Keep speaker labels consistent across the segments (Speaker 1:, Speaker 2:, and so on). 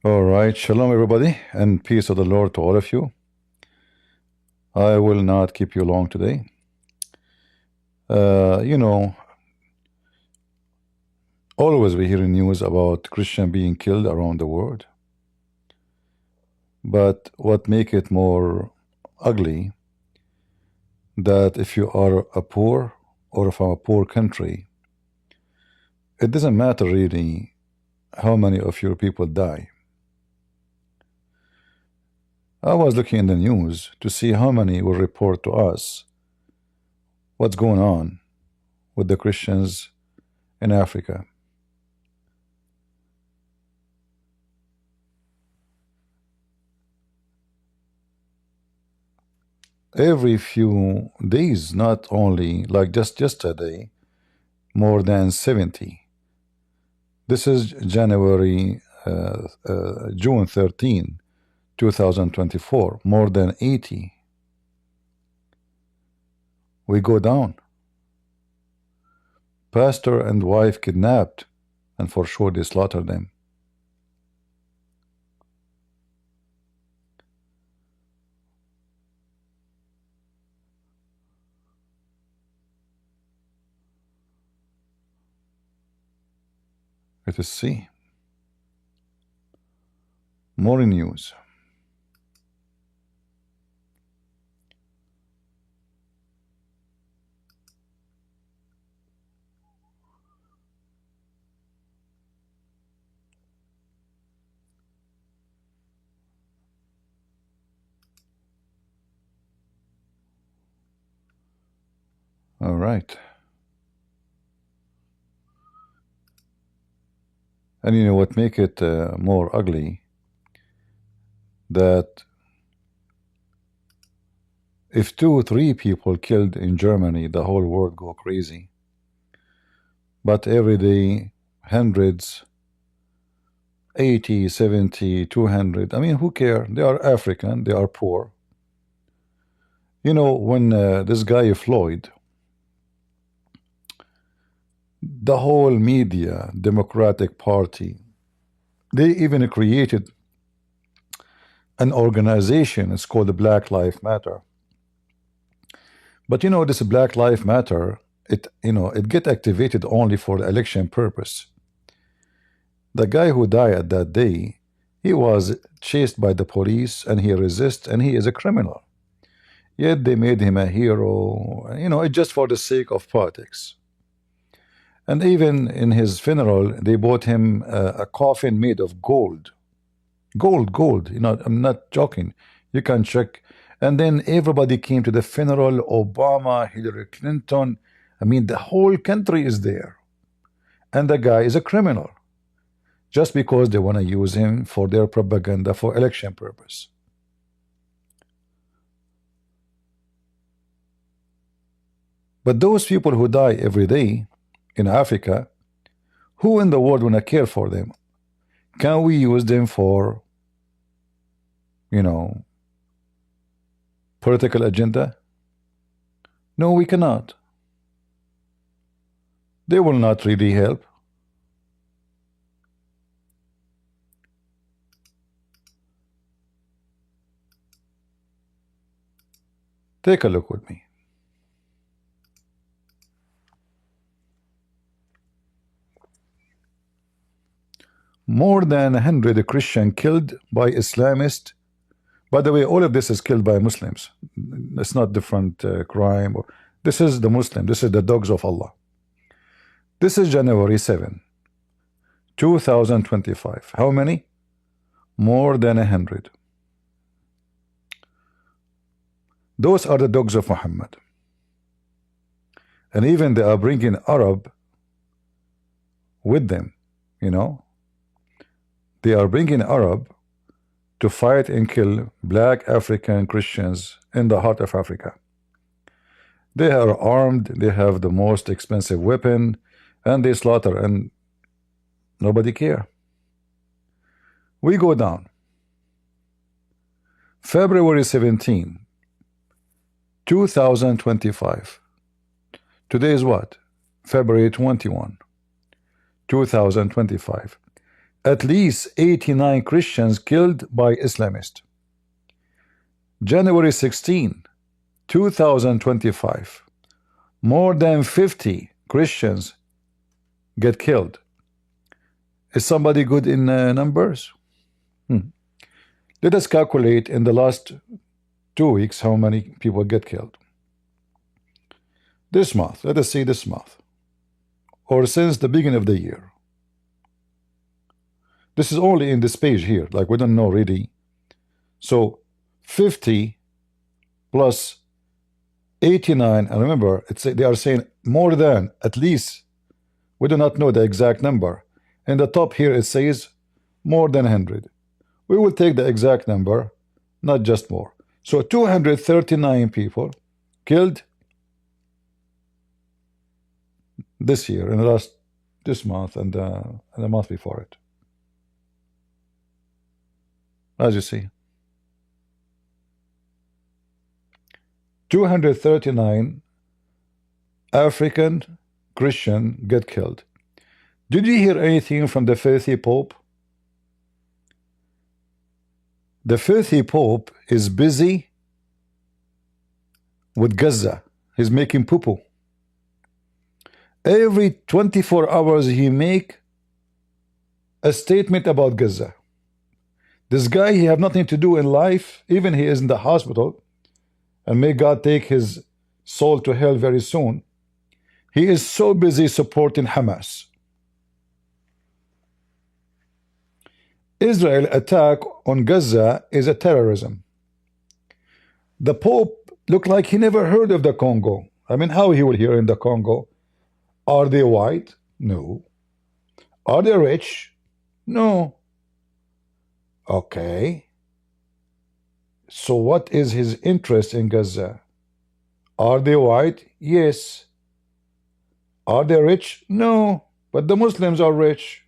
Speaker 1: All right, shalom everybody, and peace of the Lord to all of you. I will not keep you long today. You know, always we hear news about Christian being killed around the world. But what make it more ugly, that if you are a poor or from a poor country, it doesn't matter really how many of your people die. I was looking in the news to see how many will report to us what's going on with the Christians in Africa. Every few days, not only like just yesterday, more than 70. This is June 13, 2024, more than 80. We go down. Pastor and wife kidnapped, and for sure they slaughtered them. Let us see. More news. All right. And you know what make it more ugly? That if 2 or 3 people killed in Germany, the whole world go crazy. But every day, hundreds, 80, 70, 200. I mean, who care? They are African, they are poor. You know, when this guy Floyd, the whole media, Democratic Party, they even created an organization. It's called the Black Lives Matter. But you know, this Black Lives Matter, it get activated only for the election purpose. The guy who died at that day, he was chased by the police and he resisted, and he is a criminal. Yet they made him a hero, it's just for the sake of politics. And even in his funeral, they bought him a coffin made of gold. Gold. I'm not joking. You can check. And then everybody came to the funeral. Obama, Hillary Clinton. I mean, the whole country is there. And the guy is a criminal. Just because they want to use him for their propaganda for election purpose. But those people who die every day in Africa, who in the world want to care for them? Can we use them for, political agenda? No, we cannot. They will not really help. Take a look with me. More than 100 Christians killed by Islamists. By the way, all of this is killed by Muslims. It's not different crime. This is the Muslim. This is the dogs of Allah. This is January 7, 2025. How many? More than 100. Those are the dogs of Muhammad. And even they are bringing Arab with them, They are bringing Arab to fight and kill black African Christians in the heart of Africa. They are armed, they have the most expensive weapon, and they slaughter, and nobody care. We go down. February 17, 2025. Today is what? February 21, 2025. At least 89 Christians killed by Islamists. January 16, 2025. More than 50 Christians get killed. Is somebody good in numbers? Let us calculate in the last 2 weeks how many people get killed. This month, let us see this month, or since the beginning of the year. This is only in this page here, like we don't know really. So 50 plus 89, and remember, they are saying more than, at least. We do not know the exact number. In the top here it says more than 100. We will take the exact number, not just more. So 239 people killed this year, in the last, this month, and the month before it. As you see, 239 African Christian get killed. Did you hear anything from the filthy Pope? The filthy Pope is busy with Gaza. He's making poo-poo. Every 24 hours he make a statement about Gaza. This guy, he have nothing to do in life. Even he is in the hospital, and may God take his soul to hell very soon. He is so busy supporting Hamas. Israel attack on Gaza is a terrorism. The Pope looked like he never heard of the Congo. I mean, how he will hear in the Congo? Are they white? No. Are they rich? No. Okay. So what is his interest in Gaza? Are they white? Yes. Are they rich? No. But the Muslims are rich.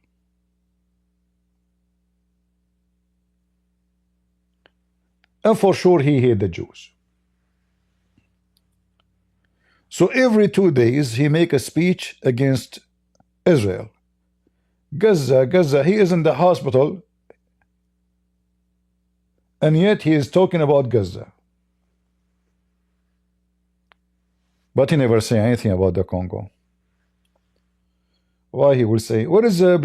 Speaker 1: And for sure he hates the Jews. So every 2 days he make a speech against Israel. Gaza, Gaza, he is in the hospital, and yet he is talking about Gaza. But he never say anything about the Congo. Why he will say, what is the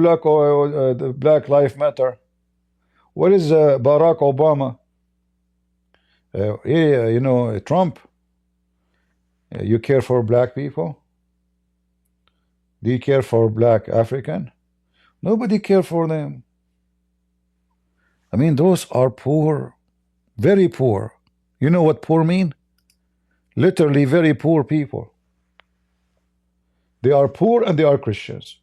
Speaker 1: Black Lives Matter? What is Barack Obama? Yeah, you know, Trump. You care for black people? Do you care for black African? Nobody care for them. I mean, those are poor, very poor. You know what poor mean? Literally very poor people. They are poor and they are Christians.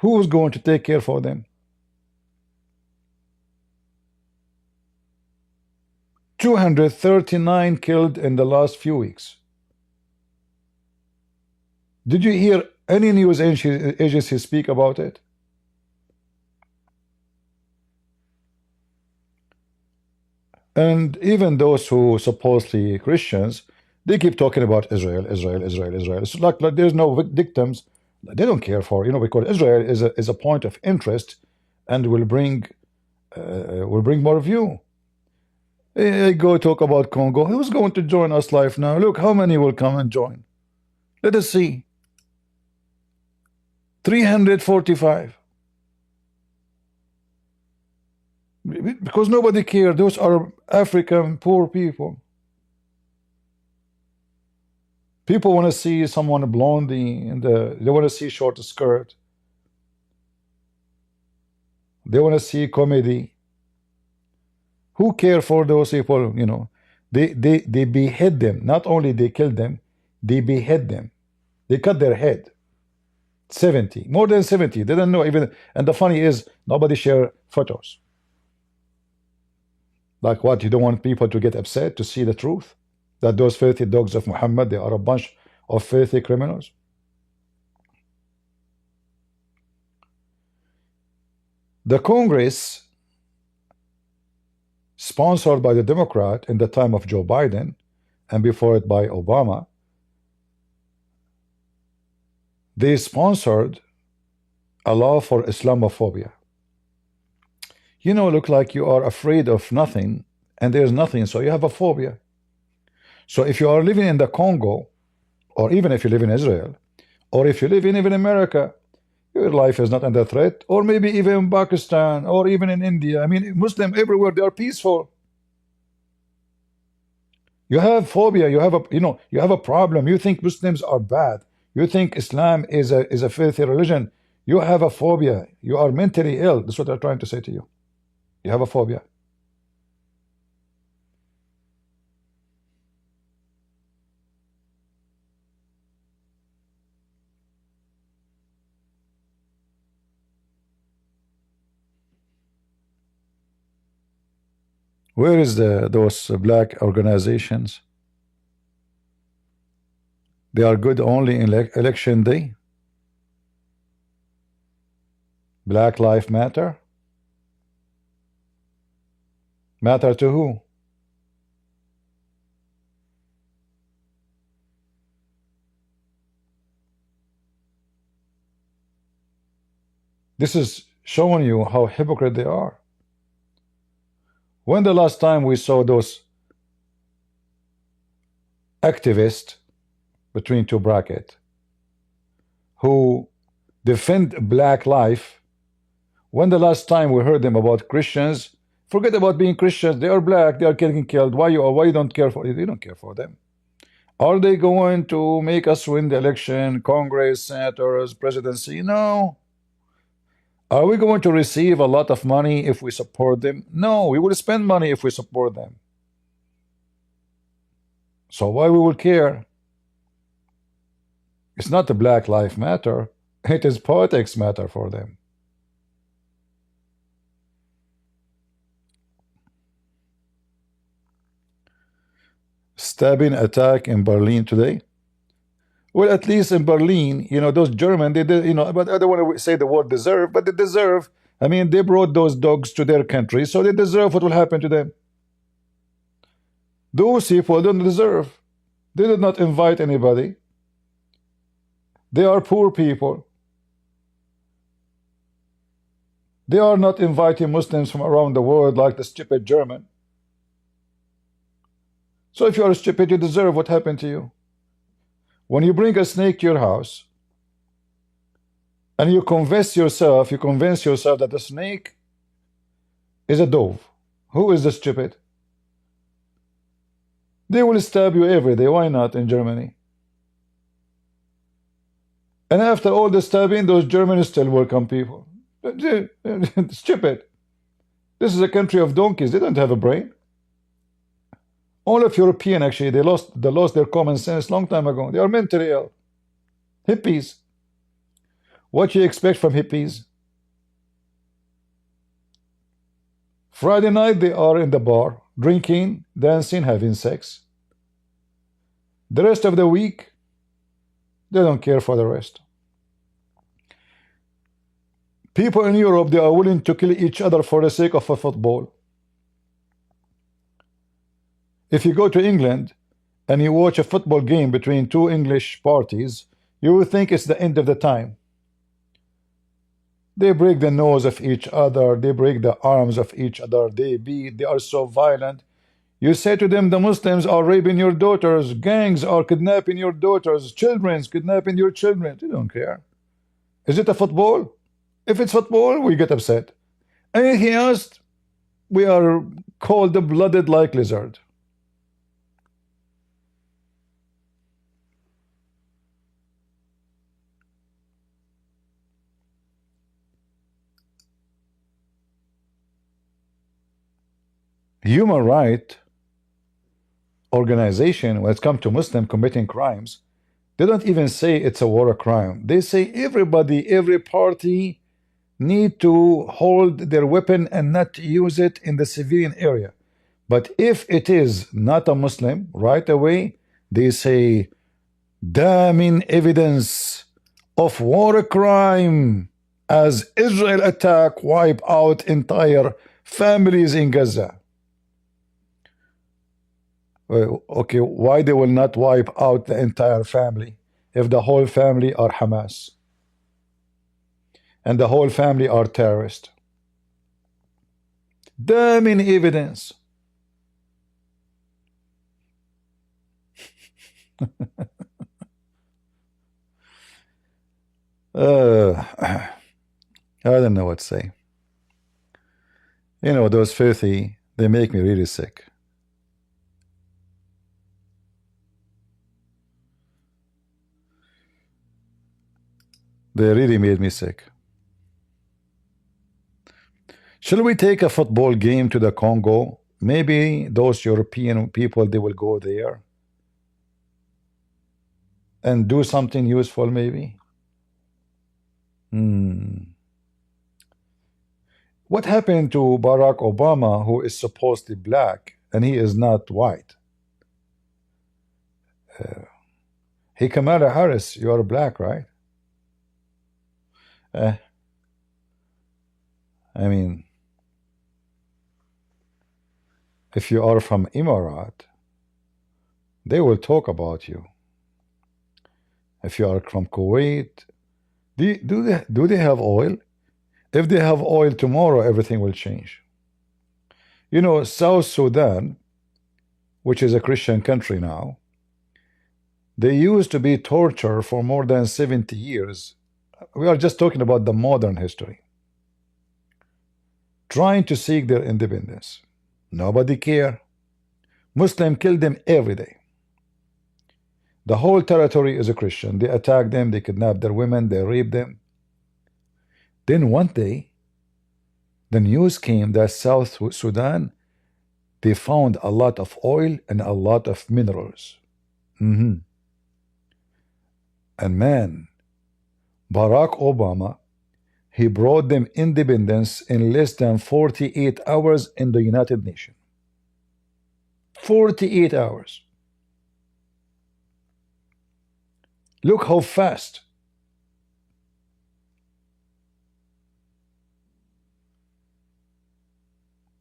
Speaker 1: Who is going to take care for them? 239 killed in the last few weeks. Did you hear any news agency speak about it? And even those who supposedly Christians, they keep talking about Israel, Israel, Israel, Israel. It's like there's no victims. They don't care for, you know, because Israel is a point of interest and will bring more view. Go talk about Congo. Who's going to join us live now? Look, how many will come and join? Let us see. 345. Because nobody cares. Those are African poor people. People want to see someone blondie, and they want to see short skirt. They want to see comedy. Who care for those people? You know, they behead them. Not only they kill them, they behead them. They cut their head. 70, more than 70. They don't know even. And the funny is, nobody share photos. Like what? You don't want people to get upset to see the truth? That those filthy dogs of Muhammad, they are a bunch of filthy criminals? The Congress, sponsored by the Democrat in the time of Joe Biden, and before it by Obama, they sponsored a law for Islamophobia. You know, look like you are afraid of nothing, and there's nothing, so you have a phobia. So if you are living in the Congo, or even if you live in Israel, or if you live in even America, your life is not under threat, or maybe even in Pakistan, or even in India. I mean, Muslim everywhere, they are peaceful. You have phobia, you have a, you have a problem. You think Muslims are bad. You think Islam is a filthy religion. You have a phobia. You are mentally ill. That's what they're trying to say to you. You have a phobia. Where is those black organizations? They are good only in election day. Black Lives Matter. Matter to who? This is showing you how hypocrite they are. When the last time we saw those activists, between two brackets, who defend black life, when the last time we heard them about Christians? Forget about being Christians. They are black. They are getting killed. Why you don't care for? You don't care for them. Are they going to make us win the election, Congress, senators, presidency? No. Are we going to receive a lot of money if we support them? No. We will spend money if we support them. So why we will care? It's not the Black Lives Matter. It is politics matter for them. Stabbing attack in Berlin today. Well, at least in Berlin, those German, they did, but I don't want to say the word deserve, but they deserve. I mean, they brought those dogs to their country, so they deserve what will happen to them. Those people don't deserve. They did not invite anybody. They are poor people. They are not inviting Muslims from around the world like the stupid German. So if you are stupid, you deserve what happened to you. When you bring a snake to your house and you convince yourself that the snake is a dove, who is the stupid? They will stab you every day. Why not in Germany? And after all the stabbing, those Germans still welcome people. Stupid. This is a country of donkeys. They don't have a brain. All of European, actually, they lost their common sense long time ago. They are mentally ill. Hippies. What you expect from hippies? Friday night they are in the bar, drinking, dancing, having sex. The rest of the week, they don't care for the rest. People in Europe, they are willing to kill each other for the sake of a football. If you go to England and you watch a football game between two English parties, you will think it's the end of the time. They break the nose of each other, they break the arms of each other, they beat, they are so violent. You say to them, the Muslims are raping your daughters, gangs are kidnapping your daughters, children's kidnapping your children. They don't care. Is it a football? If it's football, we get upset. Anything else, we are cold-blooded like lizard. Human rights organization, when it comes to Muslim committing crimes, they don't even say it's a war crime. They say everybody, every party need to hold their weapon and not use it in the civilian area. But if it is not a Muslim, right away they say damning evidence of war crime as Israel attack wipe out entire families in Gaza. Okay, why they will not wipe out the entire family if the whole family are Hamas? and the whole family are terrorists. Damning evidence. I don't know what to say. You know, those filthy, they make me really sick. They really made me sick. Shall we take a football game to the Congo? Maybe those European people, they will go there and do something useful, maybe. What happened to Barack Obama, who is supposedly black, and he is not white? Hey, Kamala Harris, you are black, right? I mean, if you are from Emirat, they will talk about you. If you are from Kuwait, do they have oil? If they have oil tomorrow, everything will change. You know, South Sudan, which is a Christian country now, they used to be tortured for more than 70 years. We are just talking about the modern history. Trying to seek their independence. Nobody care. Muslim kill them every day. The whole territory is a Christian. They attack them, they kidnap their women, they rape them. Then one day, the news came that South Sudan, they found a lot of oil and a lot of minerals. And man, Barack Obama, he brought them independence in less than 48 hours in the United Nations. 48 hours. Look how fast.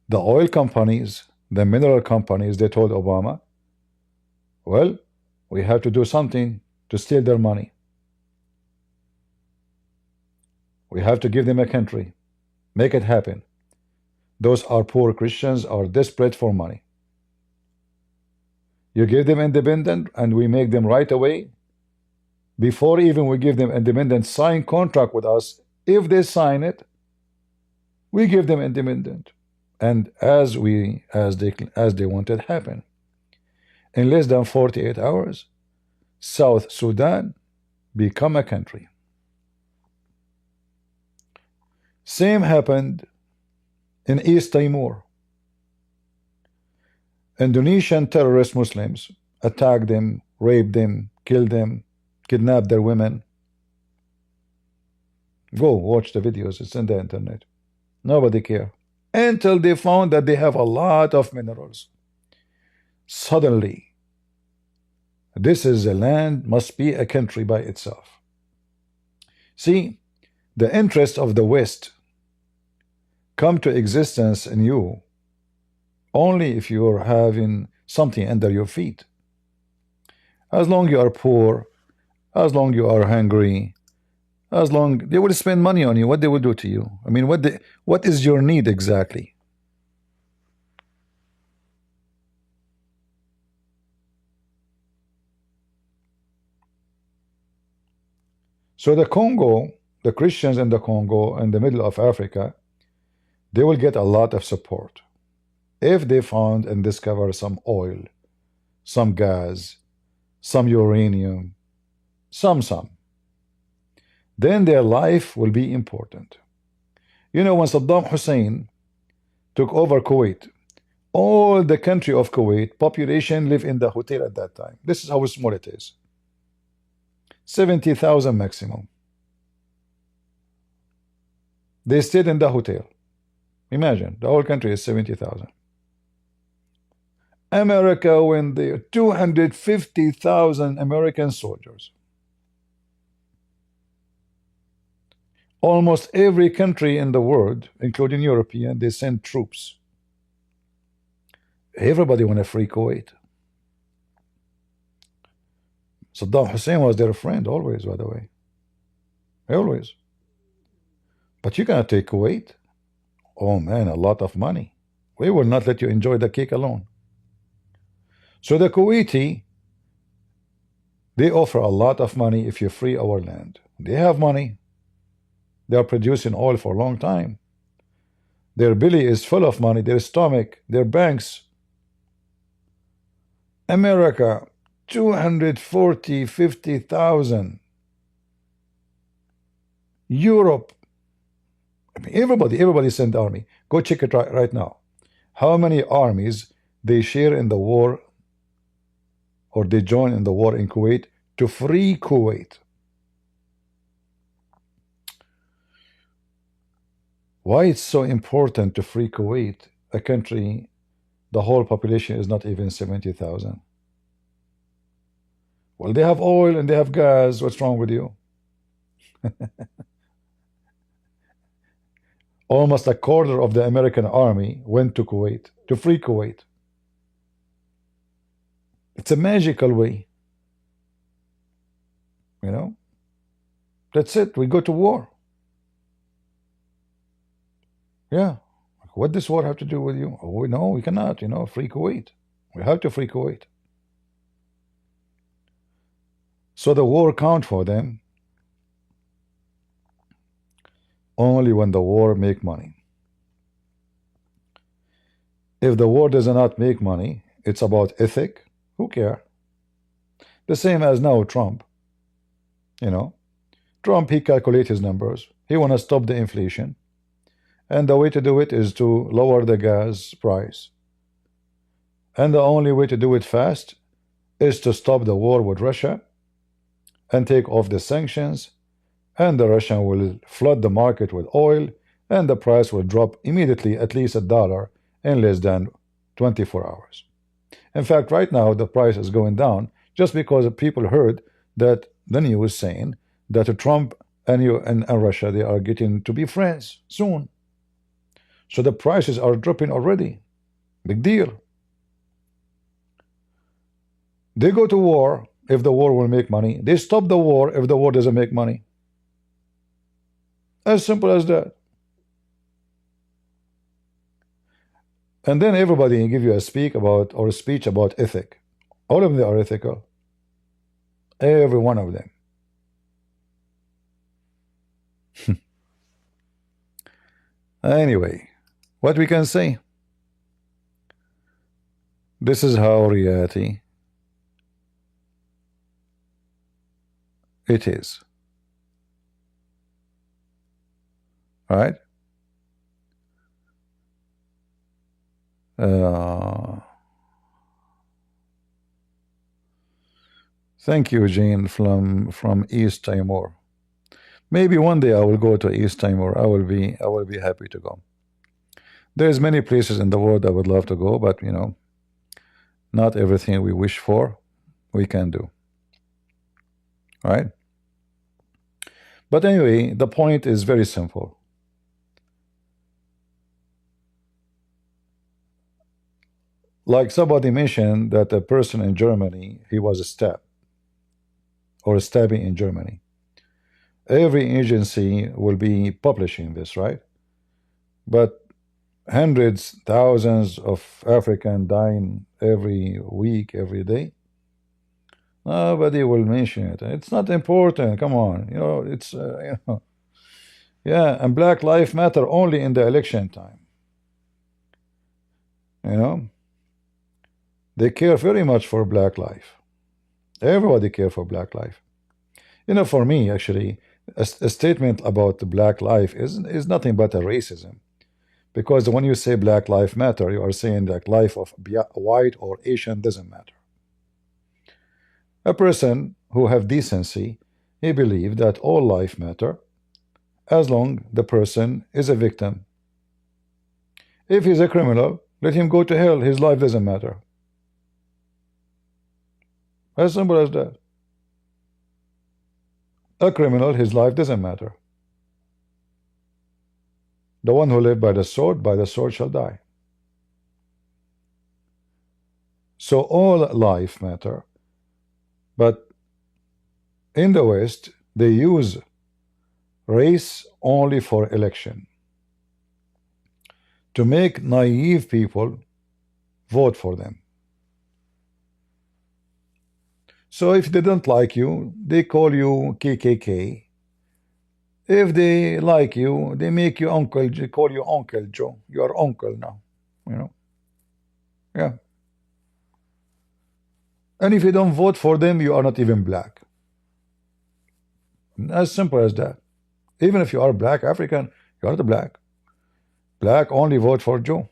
Speaker 1: The oil companies, the mineral companies, they told Obama, well, we have to do something to steal their money. We have to give them a country. Make it happen. Those are poor Christians are desperate for money. You give them independence and we make them right away. Before even we give them independence, sign contract with us. If they sign it, we give them independence. And as they wanted happen. In less than 48 hours, South Sudan become a country. Same happened in East Timor. Indonesian terrorist Muslims attacked them, raped them, killed them, kidnapped their women. Go watch the videos, it's in the internet. Nobody care. Until they found that they have a lot of minerals. Suddenly, this is a land, must be a country by itself. See, the interest of the West come to existence in you only if you are having something under your feet. As long you are poor, as long you are hungry, as long they will spend money on you, what they will do to you? I mean, what is your need exactly? So the Congo, the Christians in the Congo and the middle of Africa, they will get a lot of support if they found and discover some oil, some gas, some uranium, some. Then their life will be important. You know, when Saddam Hussein took over Kuwait, all the country of Kuwait, population live in the hotel at that time. This is how small it is. 70,000 maximum. They stayed in the hotel. Imagine, the whole country is 70,000. America went there, 250,000 American soldiers. Almost every country in the world, including European, they send troops. Everybody want to free Kuwait. Saddam Hussein was their friend always, by the way. Always. But you cannot take Kuwait. Oh man, a lot of money. We will not let you enjoy the cake alone. So the Kuwaiti, they offer a lot of money if you free our land. They have money. They are producing oil for a long time. Their belly is full of money. Their stomach, their banks. America, 250,000. Europe, I mean, everybody send army. Go check it right now. How many armies they share in the war, or they join in the war in Kuwait to free Kuwait? Why it's so important to free Kuwait, a country the whole population is not even 70,000? Well, they have oil and they have gas. What's wrong with you? Almost a quarter of the American army went to Kuwait to free Kuwait. It's a magical way. You know? That's it. We go to war. Yeah. What does war have to do with you? Oh, no, we cannot, free Kuwait. We have to free Kuwait. So the war count for them only when the war make money. If the war does not make money, it's about ethic. Who care? The same as now Trump. Trump, he calculate his numbers. He want to stop the inflation. And the way to do it is to lower the gas price. And the only way to do it fast is to stop the war with Russia and take off the sanctions, and the Russian will flood the market with oil, and the price will drop immediately at least $1 in less than 24 hours. In fact, right now the price is going down just because people heard that the news saying that Trump and Russia, they are getting to be friends soon. So the prices are dropping already. Big deal. They go to war if the war will make money. They stop the war if the war doesn't make money. As simple as that. And then everybody give you a speech about ethic. All of them are ethical. Every one of them. Anyway, what we can say? This is how reality it is. All right? Thank you, Jane, from East Timor. Maybe one day I will go to East Timor. I will be happy to go. There's many places in the world I would love to go, but not everything we wish for we can do. All right? But anyway, the point is very simple. Like somebody mentioned that a person in Germany, he was stabbed or stabbing in Germany. Every agency will be publishing this, right? But hundreds, thousands of Africans dying every week, every day. Nobody will mention it. It's not important. Come on, it's yeah. And Black Lives Matter only in the election time. They care very much for Black life. Everybody care for Black life. For me, actually, a statement about the Black life is nothing but a racism. Because when you say Black Lives Matter, you are saying that life of white or Asian doesn't matter. A person who have decency, he believes that all life matter as long the person is a victim. If he's a criminal, let him go to hell. His life doesn't matter. As simple as that. A criminal, his life doesn't matter. The one who lives by the sword shall die. So all life matter. But in the West, they use race only for election, to make naive people vote for them. So if they don't like you, they call you KKK. If they like you, they make you Uncle, they call you Uncle Joe. You are uncle now, you know. Yeah. And if you don't vote for them, you are not even black. As simple as that. Even if you are black African, you are not black. Black only vote for Joe.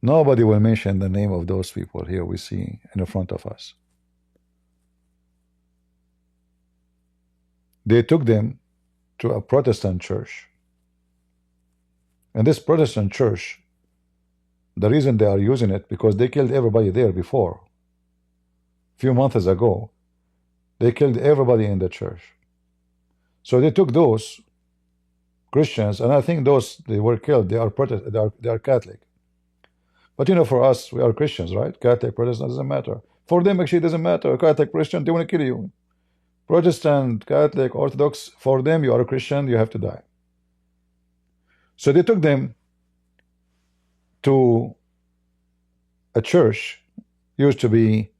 Speaker 1: Nobody will mention the name of those people here we see in front of us. They took them to a Protestant church. And this Protestant church, the reason they are using it, because they killed everybody there before. A few months ago, they killed everybody in the church. So they took those Christians, and I think those they were killed, they are they are Catholic. But you know, for us, we are Christians, right? Catholic, Protestant, doesn't matter. For them, actually, it doesn't matter. Catholic, Christian, they want to kill you. Protestant, Catholic, Orthodox, for them, you are a Christian, you have to die. So they took them to a church used to be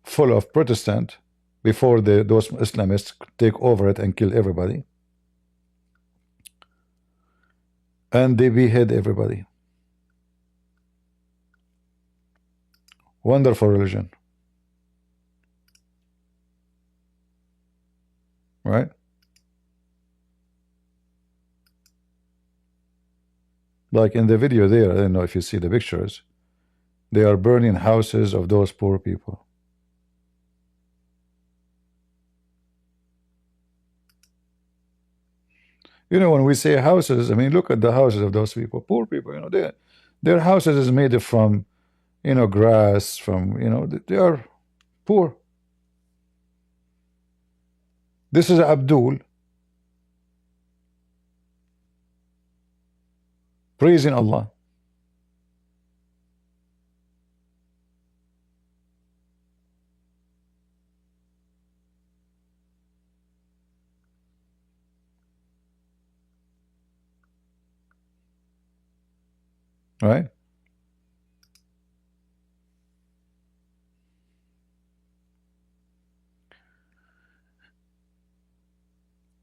Speaker 1: full of Protestant before those Islamists take over it and kill everybody. And they behead everybody. Wonderful religion. Right? Like in the video there, I don't know if you see the pictures, they are burning houses of those poor people. You know, when we say houses, I mean, look at the houses of those people, poor people, you know, their houses is made from, you know, grass, from, you know, they are poor. This is Abdul praising Allah. Right?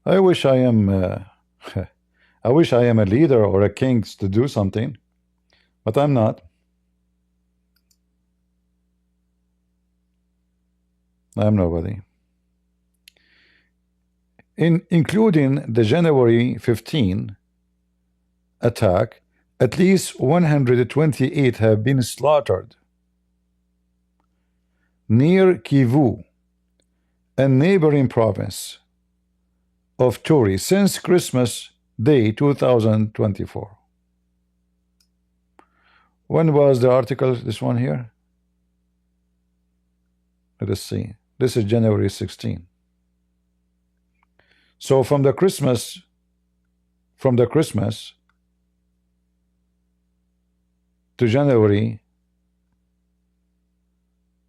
Speaker 1: I wish I am I wish I am a leader or a king to do something, but I'm not. I'm nobody. Including the January 15 attack, at least 128 have been slaughtered near Kivu, a neighboring province of Turi, since Christmas Day 2024. When was the article? This one here? Let us see. This is January 16. So from the Christmas to January,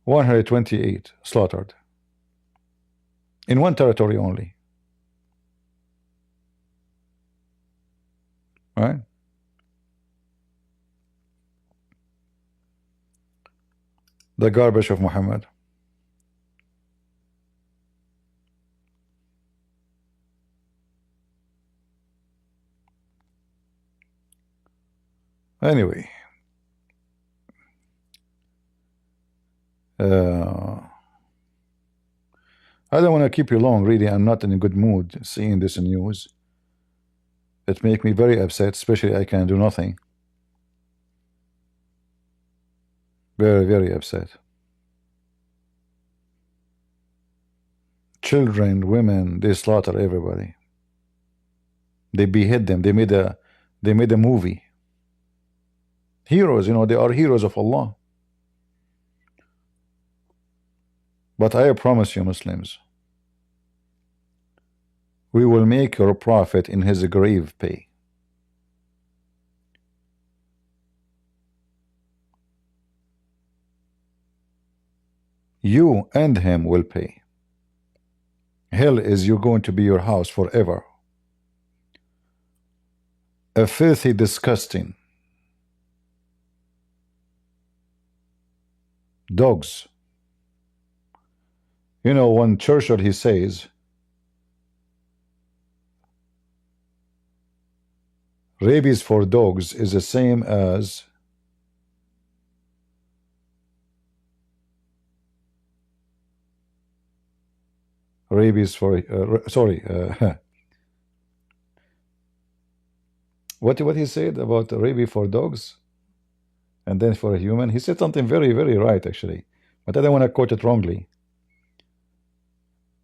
Speaker 1: 128 slaughtered in one territory only. Right? The garbage of Mohammed. Anyway, I don't want to keep you long, really. I'm not in a good mood seeing this news. It makes me very upset, especially I can do nothing. Very, very upset. Children, women, they slaughter everybody. They behead them. They made a movie. Heroes, you know, they are heroes of Allah. But I promise you, Muslims, we will make your prophet in his grave pay. You and him will pay. Hell is you're going to be your house forever. A filthy, disgusting. Dogs. You know, when Churchill, he says, rabies for dogs is the same as rabies for what he said about rabies for dogs and then for a human. He said something very, very right, actually, but I don't want to quote it wrongly.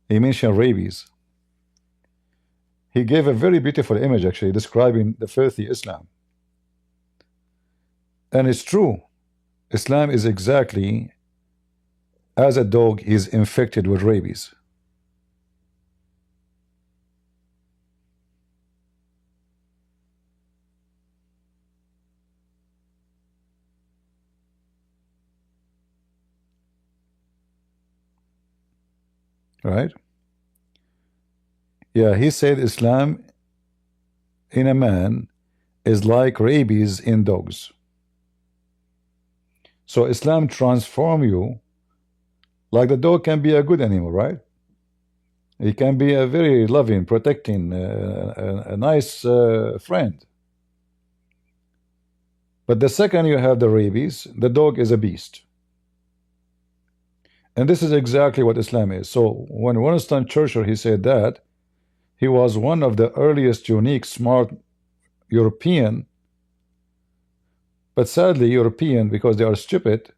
Speaker 1: He mentioned rabies. He gave a very beautiful image, actually, describing the filthy Islam. And it's true. Islam is exactly as a dog is infected with rabies. Right? Yeah, he said Islam in a man is like rabies in dogs. So Islam transform you like the dog can be a good animal, right? He can be a very loving, protecting, a nice friend. But the second you have the rabies, the dog is a beast. And this is exactly what Islam is. So when Winston Churchill, he said that, he was one of the earliest unique, smart European, but sadly European, because they are stupid,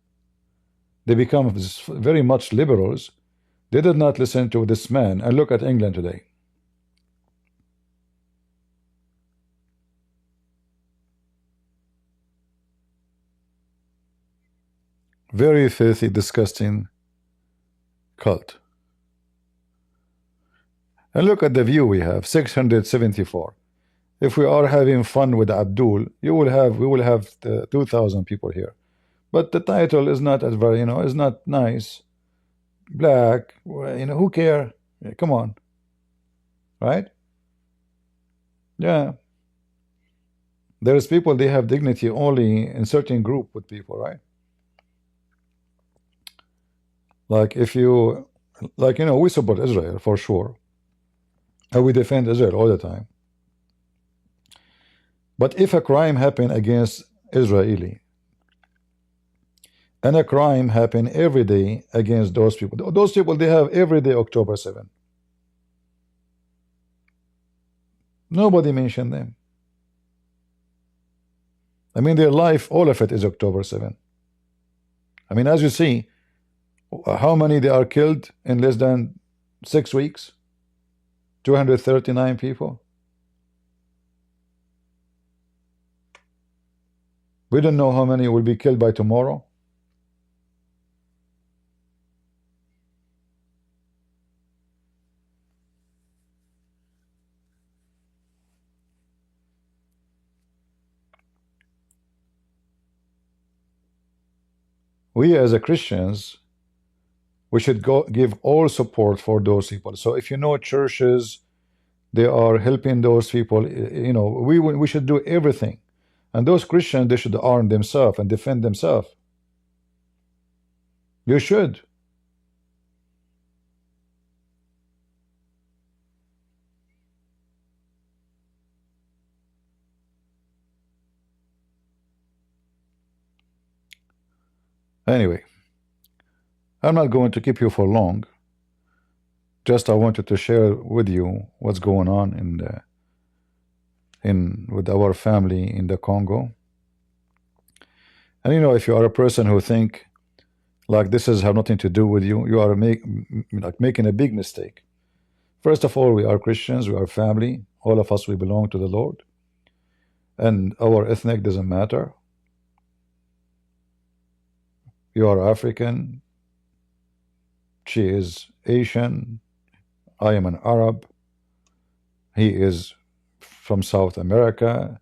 Speaker 1: they become very much liberals. They did not listen to this man. And look at England today. Very filthy, disgusting cult. And look at the view we have, 674. If we are having fun with Abdul, we will have 2,000 people here. But the title is not as very, is not nice. Black, who care? Yeah, come on. Right? Yeah. There's people, they have dignity only in certain group with people, right? Like if you, we support Israel for sure. And we defend Israel all the time. But if a crime happened against Israeli, and a crime happen every day against those people, they have every day October 7. Nobody mentioned them. I mean, their life, all of it is October 7. I mean, as you see, how many they are killed in less than 6 weeks? 239 people. We don't know how many will be killed by tomorrow. We as a Christians, we should give all support for those people. So if churches, they are helping those people, we should do everything. And those Christians, they should arm themselves and defend themselves. You should. Anyway, I'm not going to keep you for long. Just I wanted to share with you what's going on with our family in the Congo. And if you are a person who think like this has have nothing to do with you, you are making a big mistake. First of all, we are Christians, we are family. All of us, we belong to the Lord. And our ethnic doesn't matter. You are African. She is Asian. I am an Arab. He is from South America.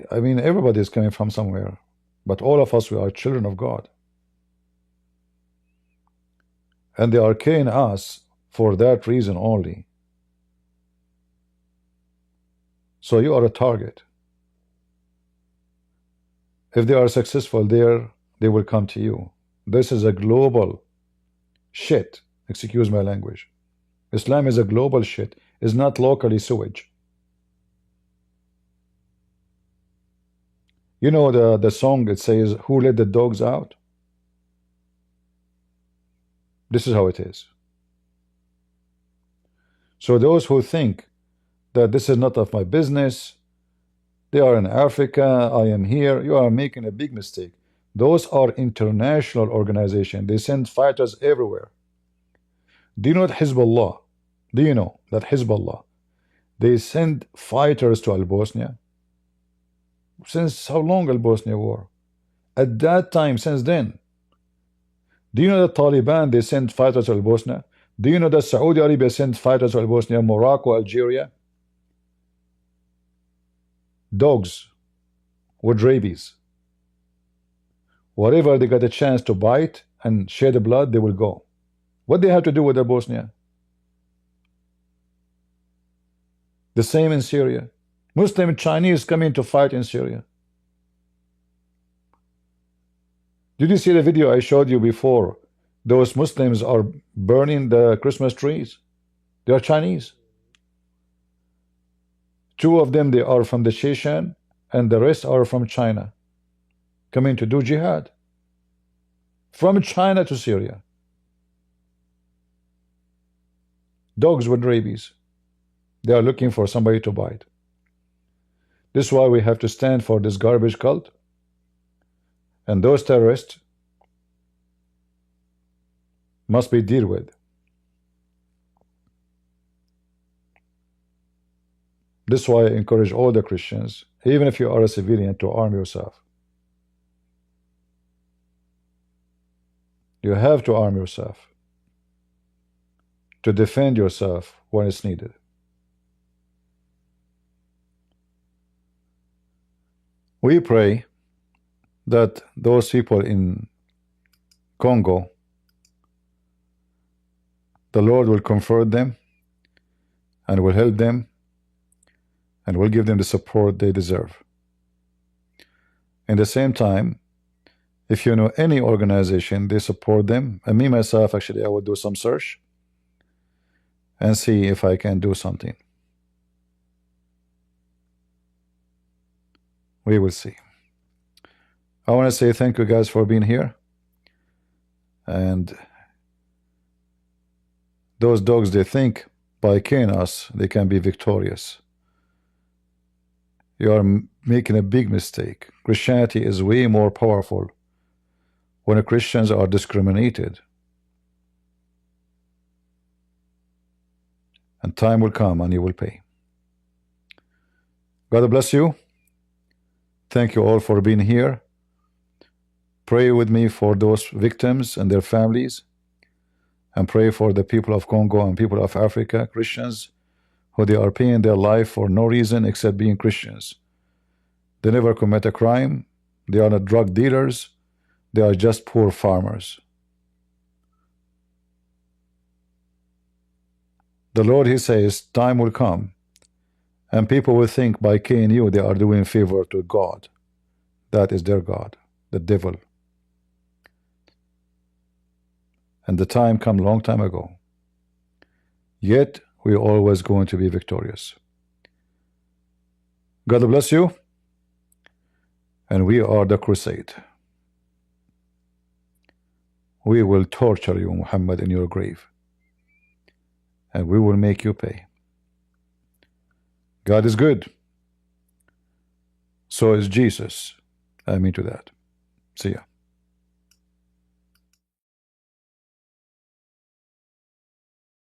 Speaker 1: I mean, everybody is coming from somewhere. But all of us, we are children of God. And they are killing us for that reason only. So you are a target. If they are successful there, they will come to you. This is a global shit. Excuse my language. Islam is a global shit. It's not locally sewage. You know the song, it says, who let the dogs out? This is how it is. So those who think that this is not of my business, they are in Africa, I am here, you are making a big mistake. Those are international organizations. They send fighters everywhere. Do you know that Hezbollah? Do you know that Hezbollah, they send fighters to Al-Bosnia? Since how long Al-Bosnia war? At that time, since then. Do you know that Taliban, they sent fighters to Al-Bosnia? Do you know that Saudi Arabia sent fighters to Al-Bosnia, Morocco, Algeria? Dogs with rabies. Whatever they got a chance to bite and shed blood, they will go. What they have to do with Bosnia? The same in Syria. Muslim Chinese coming to fight in Syria. Did you see the video I showed you before? Those Muslims are burning the Christmas trees. They are Chinese. Two of them, they are from the Chechen, and the rest are from China, coming to do jihad. From China to Syria. Dogs with rabies. They are looking for somebody to bite. This is why we have to stand for this garbage cult. And those terrorists must be dealt with. This is why I encourage all the Christians, even if you are a civilian, to arm yourself. You have to arm yourself to defend yourself when it's needed. We pray that those people in Congo, the Lord will comfort them and will help them and will give them the support they deserve. In the same time, if you know any organization, they support them. And me myself, actually, I will do some search and see if I can do something. We will see. I want to say thank you guys for being here. And those dogs, they think by killing us, they can be victorious. You are making a big mistake. Christianity is way more powerful when the Christians are discriminated. And time will come and you will pay. God bless you. Thank you all for being here. Pray with me for those victims and their families. And pray for the people of Congo and people of Africa, Christians, who they are paying their life for no reason except being Christians. They never commit a crime. They are not drug dealers. They are just poor farmers. The Lord, He says, time will come and people will think by killing you they are doing favor to God. That is their God, the devil. And the time come long time ago. Yet we are always going to be victorious. God bless you. And we are the crusade. We will torture you, Muhammad, in your grave. And we will make you pay. God is good. So is Jesus. I mean to that. See ya.